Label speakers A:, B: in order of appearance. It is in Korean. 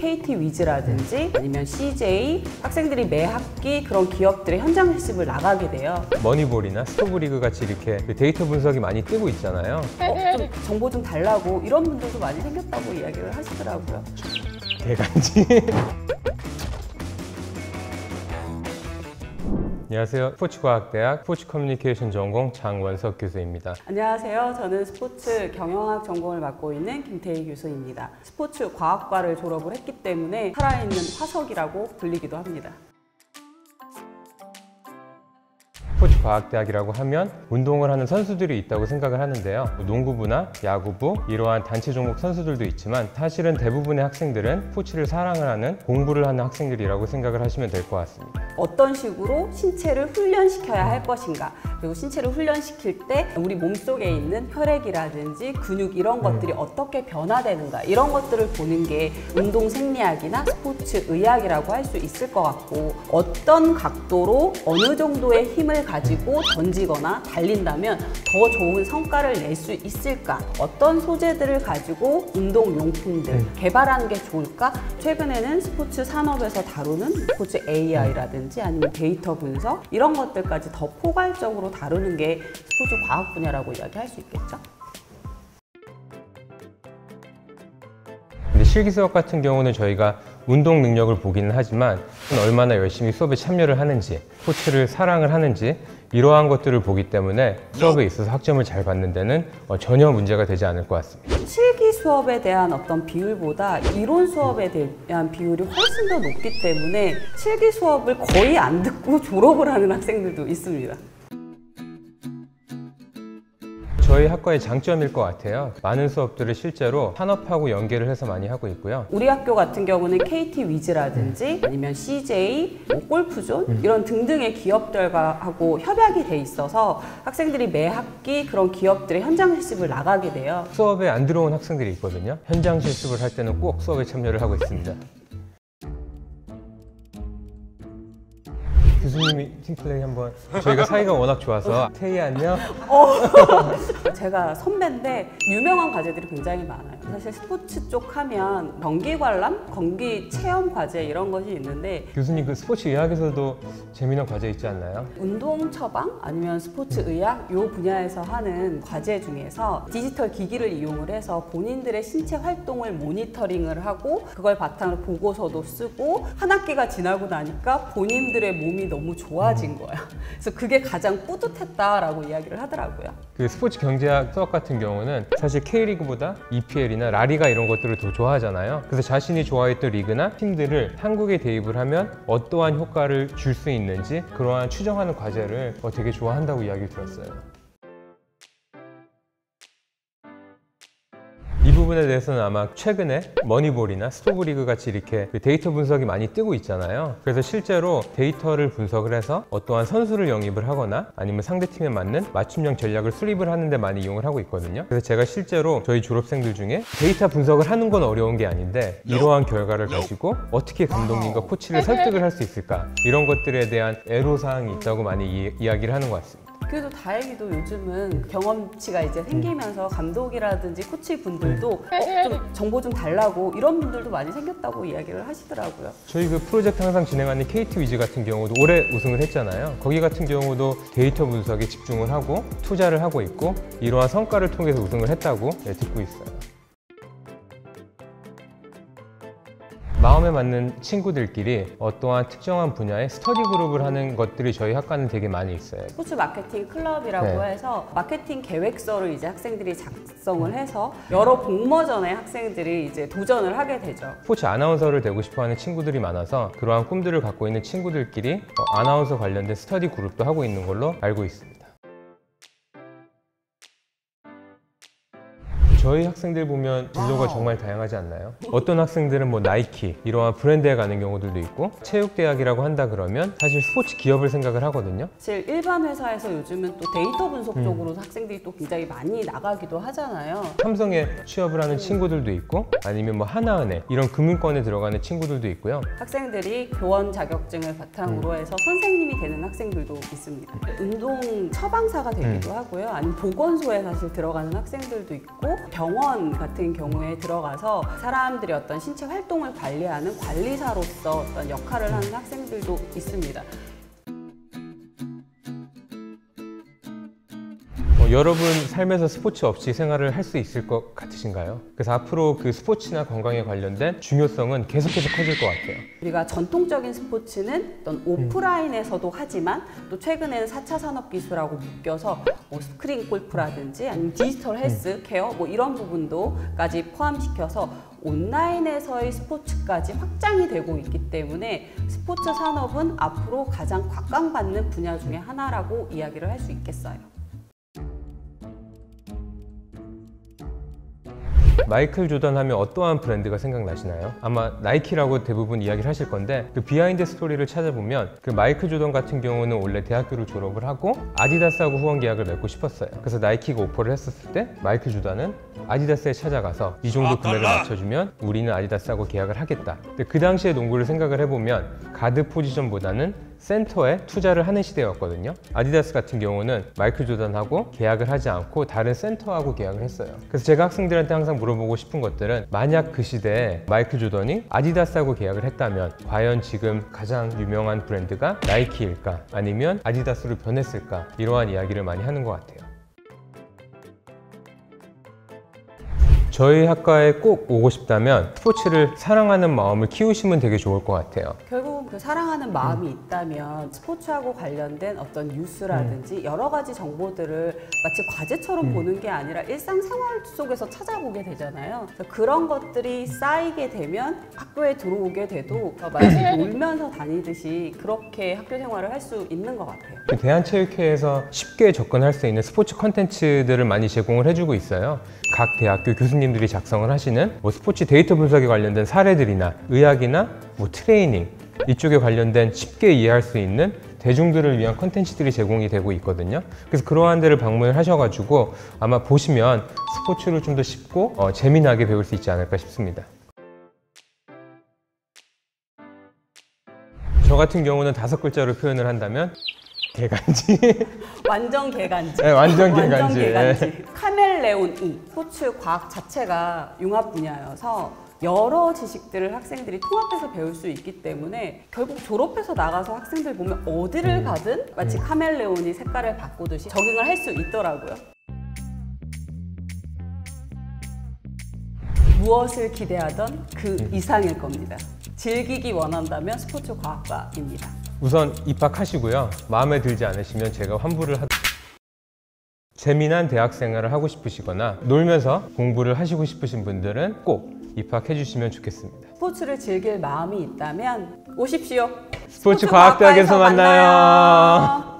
A: KT 위즈라든지 아니면 CJ, 학생들이 매 학기 그런 기업들의 현장 실습을 나가게 돼요.
B: 머니볼이나 스토브리그 같이 이렇게 데이터 분석이 많이 뜨고 있잖아요.
A: 좀 정보 좀 달라고 이런 분들도 많이 생겼다고 이야기를 하시더라고요.
B: 개간지. 안녕하세요. 스포츠과학대학 스포츠커뮤니케이션 전공 장원석 교수입니다.
A: 안녕하세요. 저는 스포츠 경영학 전공을 맡고 있는 김태희 교수입니다. 스포츠 과학과를 졸업을 했기 때문에 살아있는 화석이라고 불리기도 합니다.
B: 스포츠과학대학이라고 하면 운동을 하는 선수들이 있다고 생각을 하는데요. 농구부나 야구부, 이러한 단체 종목 선수들도 있지만 사실은 대부분의 학생들은 스포츠를 사랑을 하는, 공부를 하는 학생들이라고 생각을 하시면 될 것 같습니다.
A: 어떤 식으로 신체를 훈련시켜야 할 것인가, 그리고 신체를 훈련시킬 때 우리 몸속에 있는 혈액이라든지 근육 이런 것들이 어떻게 변화되는가, 이런 것들을 보는 게 운동 생리학이나 스포츠 의학이라고 할 수 있을 것 같고, 어떤 각도로 어느 정도의 힘을 가지고 던지거나 달린다면 더 좋은 성과를 낼 수 있을까, 어떤 소재들을 가지고 운동용품들 개발하는 게 좋을까. 최근에는 스포츠 산업에서 다루는 스포츠 AI라든지 아니면 데이터 분석, 이런 것들까지 더 포괄적으로 다루는 게 스포츠 과학 분야라고 이야기할 수 있겠죠.
B: 근데 실기 수업 같은 경우는 저희가 운동 능력을 보기는 하지만 얼마나 열심히 수업에 참여를 하는지, 스포츠를 사랑을 하는지, 이러한 것들을 보기 때문에 수업에 있어서 학점을 잘 받는 데는 전혀 문제가 되지 않을 것 같습니다.
A: 실기 수업에 대한 어떤 비율보다 이론 수업에 대한 비율이 훨씬 더 높기 때문에 실기 수업을 거의 안 듣고 졸업을 하는 학생들도 있습니다.
B: 저희 학과의 장점일 것 같아요. 많은 수업들을 실제로 산업하고 연계를 해서 많이 하고 있고요.
A: 우리 학교 같은 경우는 KT 위즈라든지 아니면 CJ, 골프존 이런 등등의 기업들과 하고 협약이 돼 있어서 학생들이 매 학기 그런 기업들의 현장 실습을 나가게 돼요.
B: 수업에 안 들어온 학생들이 있거든요. 현장 실습을 할 때는 꼭 수업에 참여를 하고 있습니다. 교수님이 팀플레이 한번, 저희가 사이가 워낙 좋아서. 태희 안녕?
A: 제가 선배인데 유명한 과제들이 굉장히 많아요. 사실 스포츠 쪽 하면 경기 관람, 경기 체험 과제 이런 것이 있는데,
B: 교수님 그 스포츠 의학에서도 재미난 과제 있지 않나요?
A: 운동 처방 아니면 스포츠 의학 요 분야에서 하는 과제 중에서 디지털 기기를 이용을 해서 본인들의 신체 활동을 모니터링을 하고 그걸 바탕으로 보고서도 쓰고, 한 학기가 지나고 나니까 본인들의 몸이 너무 좋아진 거야. 그래서 그게 가장 뿌듯했다라고 이야기를 하더라고요.
B: 그 스포츠 경제학 수업 같은 경우는 사실 K리그보다 EPL이나 라리가 이런 것들을 더 좋아하잖아요. 그래서 자신이 좋아했던 리그나 팀들을 한국에 대입을 하면 어떠한 효과를 줄 수 있는지 그러한 추정하는 과제를 되게 좋아한다고 이야기 들었어요. 이 부분에 대해서는 아마 최근에 머니볼이나 스토브리그 같이 이렇게 데이터 분석이 많이 뜨고 있잖아요. 그래서 실제로 데이터를 분석을 해서 어떠한 선수를 영입을 하거나 아니면 상대팀에 맞는 맞춤형 전략을 수립을 하는 데 많이 이용을 하고 있거든요. 그래서 제가 실제로 저희 졸업생들 중에 데이터 분석을 하는 건 어려운 게 아닌데 이러한 결과를 가지고 어떻게 감독님과 코치를 설득을 할 수 있을까, 이런 것들에 대한 애로사항이 있다고 많이 이야기를 하는 것 같습니다.
A: 그래도 다행히도 요즘은 경험치가 이제 생기면서 감독이라든지 코치 분들도 좀 정보 좀 달라고 이런 분들도 많이 생겼다고 이야기를 하시더라고요.
B: 저희 그 프로젝트 항상 진행하는 KT 위즈 같은 경우도 올해 우승을 했잖아요. 거기 같은 경우도 데이터 분석에 집중을 하고 투자를 하고 있고 이러한 성과를 통해서 우승을 했다고 듣고 있어요. 마음에 맞는 친구들끼리 어떠한 특정한 분야의 스터디 그룹을 하는 것들이 저희 학과는 되게 많이 있어요.
A: 스포츠 마케팅 클럽이라고 해서 마케팅 계획서를 이제 학생들이 작성을 해서 여러 공모전에 학생들이 이제 도전을 하게 되죠.
B: 스포츠 아나운서를 되고 싶어하는 친구들이 많아서 그러한 꿈들을 갖고 있는 친구들끼리 아나운서 관련된 스터디 그룹도 하고 있는 걸로 알고 있습니다. 저희 학생들 보면 진로가 정말 다양하지 않나요? 어떤 학생들은 뭐 나이키 이러한 브랜드에 가는 경우들도 있고, 체육대학이라고 한다 그러면 사실 스포츠 기업을 생각을 하거든요.
A: 사실 일반 회사에서 요즘은 또 데이터 분석 쪽으로 학생들이 또 굉장히 많이 나가기도 하잖아요.
B: 삼성에 취업을 하는 친구들도 있고 아니면 뭐 하나은행 이런 금융권에 들어가는 친구들도 있고요.
A: 학생들이 교원 자격증을 바탕으로 해서 선생님이 되는 학생들도 있습니다. 운동 처방사가 되기도 하고요. 아니면 보건소에 사실 들어가는 학생들도 있고, 병원 같은 경우에 들어가서 사람들이 어떤 신체 활동을 관리하는 관리사로서 어떤 역할을 하는 학생들도 있습니다.
B: 여러분 삶에서 스포츠 없이 생활을 할 수 있을 것 같으신가요? 그래서 앞으로 그 스포츠나 건강에 관련된 중요성은 계속해서 커질 것 같아요.
A: 우리가 전통적인 스포츠는 어떤 오프라인에서도 하지만 또 최근에는 4차 산업기술하고 묶여서 뭐 스크린 골프라든지 아니면 디지털 헬스 케어 뭐 이런 부분도까지 포함시켜서 온라인에서의 스포츠까지 확장이 되고 있기 때문에 스포츠 산업은 앞으로 가장 각광받는 분야 중에 하나라고 이야기를 할 수 있겠어요.
B: 마이클 조던 하면 어떠한 브랜드가 생각나시나요? 아마 나이키라고 대부분 이야기를 하실 건데 그 비하인드 스토리를 찾아보면 그 마이클 조던 같은 경우는 원래 대학교를 졸업을 하고 아디다스하고 후원 계약을 맺고 싶었어요. 그래서 나이키가 오퍼를 했었을 때 마이클 조던은 아디다스에 찾아가서 이 정도 금액을 맞춰주면 우리는 아디다스하고 계약을 하겠다. 근데 그 당시의 농구를 생각을 해보면 가드 포지션보다는 센터에 투자를 하는 시대였거든요. 아디다스 같은 경우는 마이클 조던하고 계약을 하지 않고 다른 센터하고 계약을 했어요. 그래서 제가 학생들한테 항상 물어보고 싶은 것들은 만약 그 시대에 마이클 조던이 아디다스하고 계약을 했다면 과연 지금 가장 유명한 브랜드가 나이키일까 아니면 아디다스로 변했을까, 이러한 이야기를 많이 하는 것 같아요. 저희 학과에 꼭 오고 싶다면 스포츠를 사랑하는 마음을 키우시면 되게 좋을 것 같아요.
A: 결국 그 사랑하는 마음이 있다면 스포츠하고 관련된 어떤 뉴스라든지 여러 가지 정보들을 마치 과제처럼 보는 게 아니라 일상생활 속에서 찾아보게 되잖아요. 그래서 그런 것들이 쌓이게 되면 학교에 들어오게 돼도 마치 놀면서 다니듯이 그렇게 학교 생활을 할 수 있는 것 같아요.
B: 대한체육회에서 쉽게 접근할 수 있는 스포츠 컨텐츠들을 많이 제공을 해주고 있어요. 각 대학교 교수님들이 작성을 하시는 뭐 스포츠 데이터 분석에 관련된 사례들이나 의학이나 뭐 트레이닝 이쪽에 관련된 쉽게 이해할 수 있는 대중들을 위한 컨텐츠들이 제공이 되고 있거든요. 그래서 그러한 데를 방문을 하셔가지고 아마 보시면 스포츠를 좀 더 쉽고 재미나게 배울 수 있지 않을까 싶습니다. 저 같은 경우는 5글자로 표현을 한다면 개간지.
A: 완전 개간지.
B: 네, 완전 개간지.
A: 완전 개간지. 카멜레온이 스포츠 과학 자체가 융합 분야여서 여러 지식들을 학생들이 통합해서 배울 수 있기 때문에 결국 졸업해서 나가서 학생들 보면 어디를 가든 마치 카멜레온이 색깔을 바꾸듯이 적응을 할 수 있더라고요. 무엇을 기대하던 그 이상일 겁니다. 즐기기 원한다면 스포츠 과학과입니다.
B: 우선 입학하시고요. 마음에 들지 않으시면 제가 환불을 재미난 대학생활을 하고 싶으시거나 놀면서 공부를 하시고 싶으신 분들은 꼭 입학해 주시면 좋겠습니다.
A: 스포츠를 즐길 마음이 있다면 오십시오.
B: 스포츠 과학대학에서 만나요.